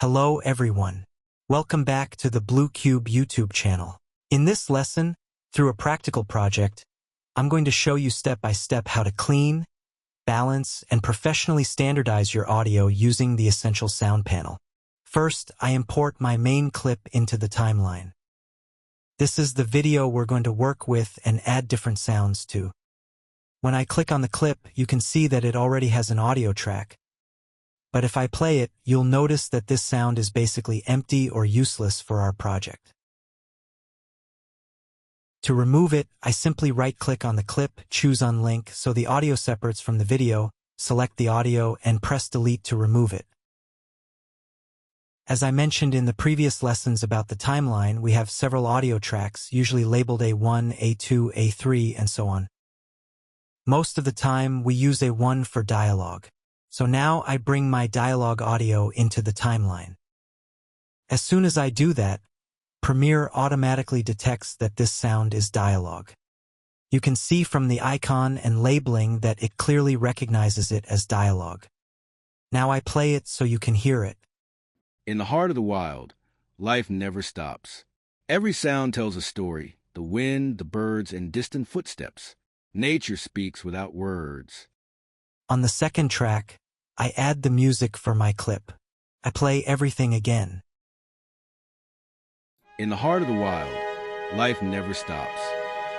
Hello everyone. Welcome back to the Blue Cube YouTube channel. In this lesson, through a practical project, I'm going to show you step by step how to clean, balance, and professionally standardize your audio using the Essential Sound panel. First, I import my main clip into the timeline. This is the video we're going to work with and add different sounds to. When I click on the clip, you can see that it already has an audio track. But if I play it, you'll notice that this sound is basically empty or useless for our project. To remove it, I simply right-click on the clip, choose Unlink so the audio separates from the video, select the audio, and press Delete to remove it. As I mentioned in the previous lessons about the timeline, we have several audio tracks, usually labeled A1, A2, A3, and so on. Most of the time, we use A1 for dialogue. So now I bring my dialogue audio into the timeline. As soon as I do that, Premiere automatically detects that this sound is dialogue. You can see from the icon and labeling that it clearly recognizes it as dialogue. Now I play it so you can hear it. In the heart of the wild, life never stops. Every sound tells a story, the wind, the birds, and distant footsteps. Nature speaks without words. On the second track, I add the music for my clip. I play everything again. In the heart of the wild, life never stops.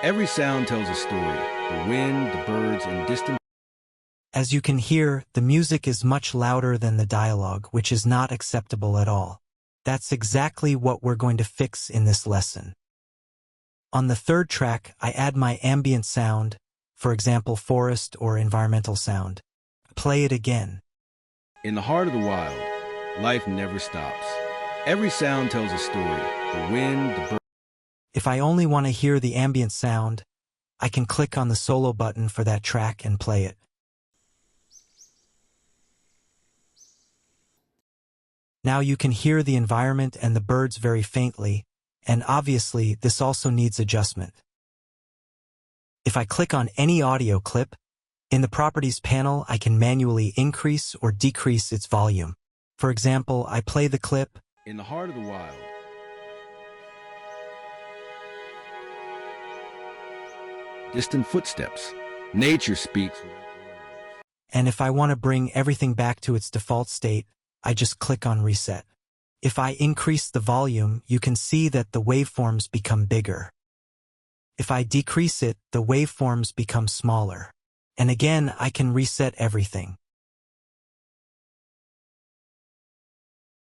Every sound tells a story, the wind, the birds, and distant... As you can hear, the music is much louder than the dialogue, which is not acceptable at all. That's exactly what we're going to fix in this lesson. On the third track, I add my ambient sound, for example, forest or environmental sound. Play it again. In the heart of the wild, life never stops. Every sound tells a story, the wind, the birds... If I only want to hear the ambient sound, I can click on the solo button for that track and play it. Now you can hear the environment and the birds very faintly, and obviously this also needs adjustment. If I click on any audio clip, in the Properties panel I can manually increase or decrease its volume. For example, I play the clip. In the heart of the wild. Distant footsteps. Nature speaks. And if I want to bring everything back to its default state, I just click on Reset. If I increase the volume, you can see that the waveforms become bigger. If I decrease it, the waveforms become smaller. And again, I can reset everything.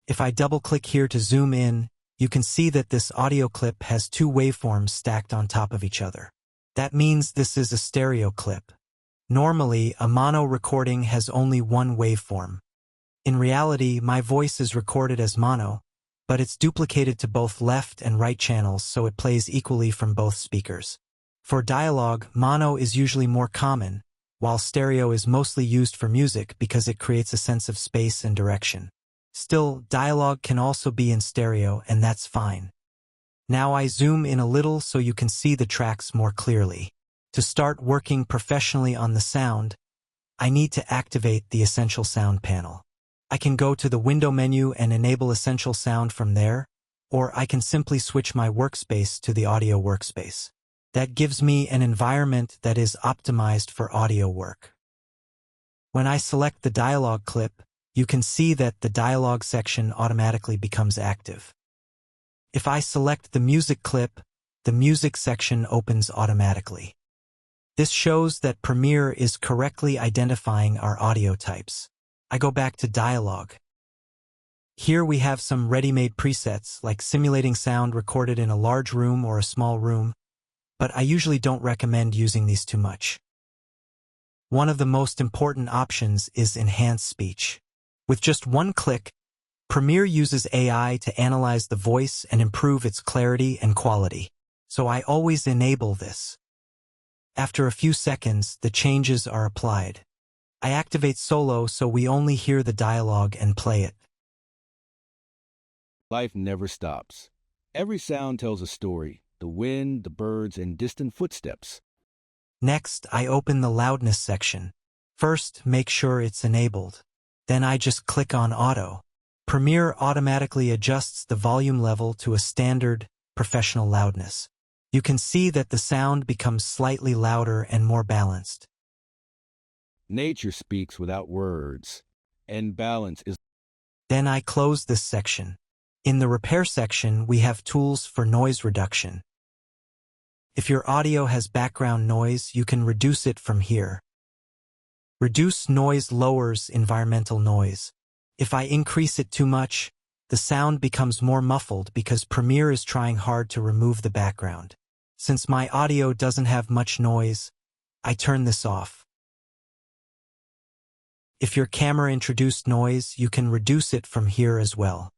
If I double-click here to zoom in, you can see that this audio clip has two waveforms stacked on top of each other. That means this is a stereo clip. Normally, a mono recording has only one waveform. In reality, my voice is recorded as mono, but it's duplicated to both left and right channels so it plays equally from both speakers. For dialogue, mono is usually more common, while stereo is mostly used for music because it creates a sense of space and direction. Still, dialogue can also be in stereo, and that's fine. Now I zoom in a little so you can see the tracks more clearly. To start working professionally on the sound, I need to activate the Essential Sound panel. I can go to the Window menu and enable Essential Sound from there, or I can simply switch my workspace to the Audio workspace. That gives me an environment that is optimized for audio work. When I select the dialogue clip, you can see that the dialogue section automatically becomes active. If I select the music clip, the music section opens automatically. This shows that Premiere is correctly identifying our audio types. I go back to dialogue. Here we have some ready-made presets like simulating sound recorded in a large room or a small room, but I usually don't recommend using these too much. One of the most important options is Enhanced Speech. With just one click, Premiere uses AI to analyze the voice and improve its clarity and quality, so I always enable this. After a few seconds, the changes are applied. I activate solo so we only hear the dialogue and play it. Life never stops. Every sound tells a story, the wind, the birds, and distant footsteps. Next, I open the Loudness section. First, make sure it's enabled. Then I just click on Auto. Premiere automatically adjusts the volume level to a standard, professional loudness. You can see that the sound becomes slightly louder and more balanced. Nature speaks without words, and balance is... Then I close this section. In the repair section, we have tools for noise reduction. If your audio has background noise, you can reduce it from here. Reduce noise lowers environmental noise. If I increase it too much, the sound becomes more muffled because Premiere is trying hard to remove the background. Since my audio doesn't have much noise, I turn this off. If your camera introduced noise, you can reduce it from here as well.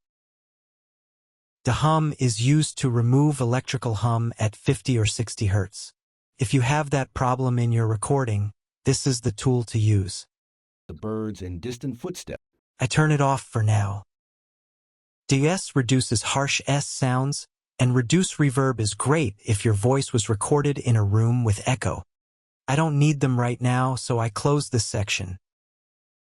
The hum is used to remove electrical hum at 50 or 60 Hz. If you have that problem in your recording, this is the tool to use. The birds and distant footsteps. I turn it off for now. DeEss reduces harsh S sounds, and reduce reverb is great if your voice was recorded in a room with echo. I don't need them right now, so I close this section.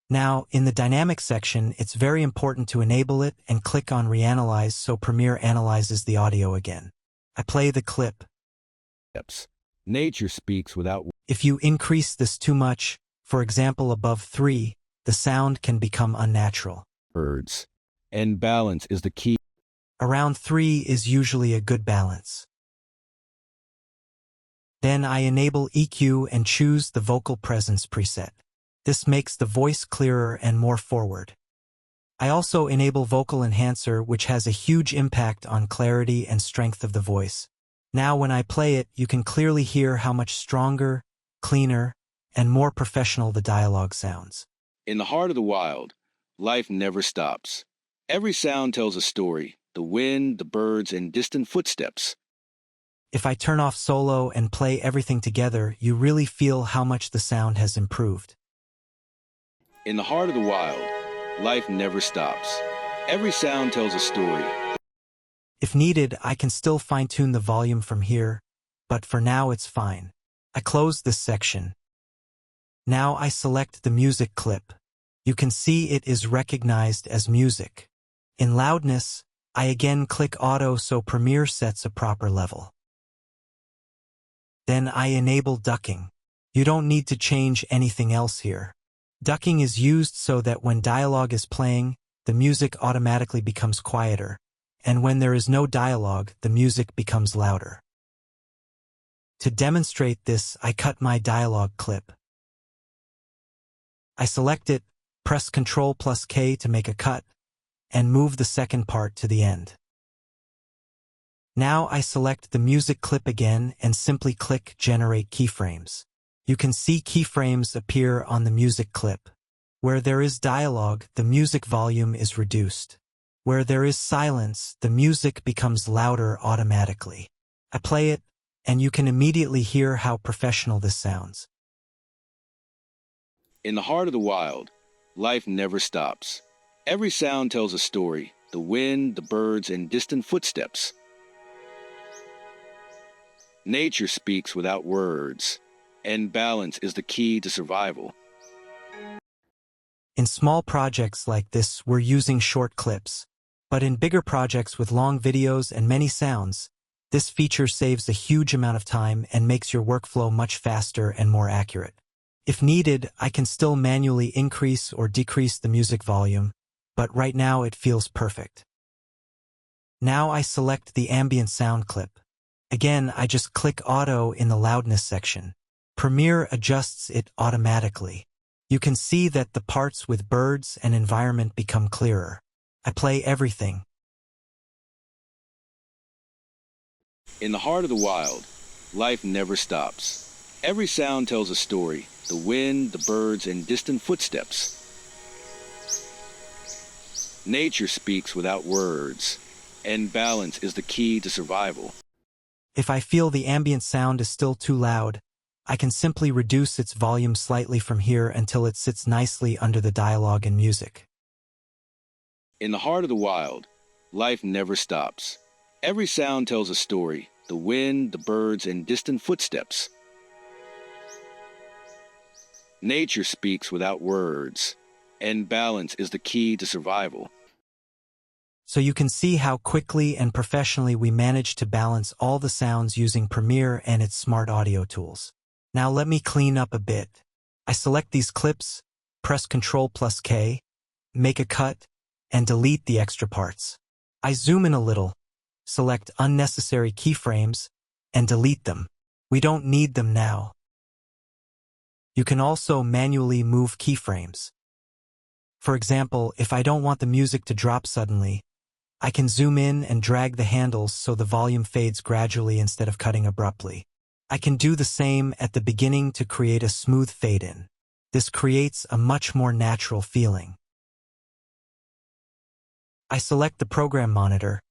Now, in the dynamic section, it's very important to enable it and click on Reanalyze so Premiere analyzes the audio again. I play the clip. Nature speaks without... If you increase this too much, for example above 3, the sound can become unnatural. Birds. And balance is the key. Around 3 is usually a good balance. Then I enable EQ and choose the vocal presence preset. This makes the voice clearer and more forward. I also enable vocal enhancer, which has a huge impact on clarity and strength of the voice. Now when I play it, you can clearly hear how much stronger, cleaner, and more professional the dialogue sounds. In the heart of the wild, life never stops. Every sound tells a story, the wind, the birds, and distant footsteps. If I turn off solo and play everything together, you really feel how much the sound has improved. In the heart of the wild, life never stops. Every sound tells a story. If needed, I can still fine-tune the volume from here, but for now it's fine. I close this section. Now I select the music clip. You can see it is recognized as music. In loudness, I again click auto so Premiere sets a proper level. Then I enable ducking. You don't need to change anything else here. Ducking is used so that when dialogue is playing, the music automatically becomes quieter, and when there is no dialogue, the music becomes louder. To demonstrate this, I cut my dialogue clip. I select it, press Ctrl+K to make a cut, and move the second part to the end. Now I select the music clip again and simply click Generate Keyframes. You can see keyframes appear on the music clip. Where there is dialogue, the music volume is reduced. Where there is silence, the music becomes louder automatically. I play it, and you can immediately hear how professional this sounds. In the heart of the wild, life never stops. Every sound tells a story, the wind, the birds, and distant footsteps. Nature speaks without words, and balance is the key to survival. In small projects like this, we're using short clips. But in bigger projects with long videos and many sounds, this feature saves a huge amount of time and makes your workflow much faster and more accurate. If needed, I can still manually increase or decrease the music volume, but right now it feels perfect. Now I select the ambient sound clip. Again, I just click Auto in the loudness section. Premiere adjusts it automatically. You can see that the parts with birds and environment become clearer. I play everything. In the heart of the wild, life never stops. Every sound tells a story, the wind, the birds, and distant footsteps. Nature speaks without words, and balance is the key to survival. If I feel the ambient sound is still too loud, I can simply reduce its volume slightly from here until it sits nicely under the dialogue and music. In the heart of the wild, life never stops. Every sound tells a story, the wind, the birds, and distant footsteps. Nature speaks without words, and balance is the key to survival. So you can see how quickly and professionally we managed to balance all the sounds using Premiere and its smart audio tools. Now let me clean up a bit. I select these clips, press Ctrl+K, make a cut, and delete the extra parts. I zoom in a little, select unnecessary keyframes, and delete them. We don't need them now. You can also manually move keyframes. For example, if I don't want the music to drop suddenly, I can zoom in and drag the handles so the volume fades gradually instead of cutting abruptly. I can do the same at the beginning to create a smooth fade-in. This creates a much more natural feeling. I select the program monitor,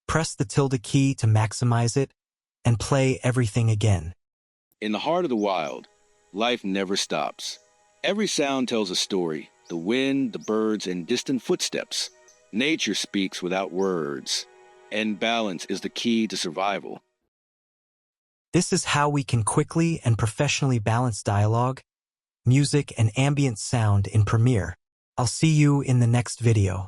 press the tilde key to maximize it, and play everything again. In the heart of the wild, life never stops. Every sound tells a story, the wind, the birds, and distant footsteps. Nature speaks without words, and balance is the key to survival. This is how we can quickly and professionally balance dialogue, music, and ambient sound in Premiere. I'll see you in the next video.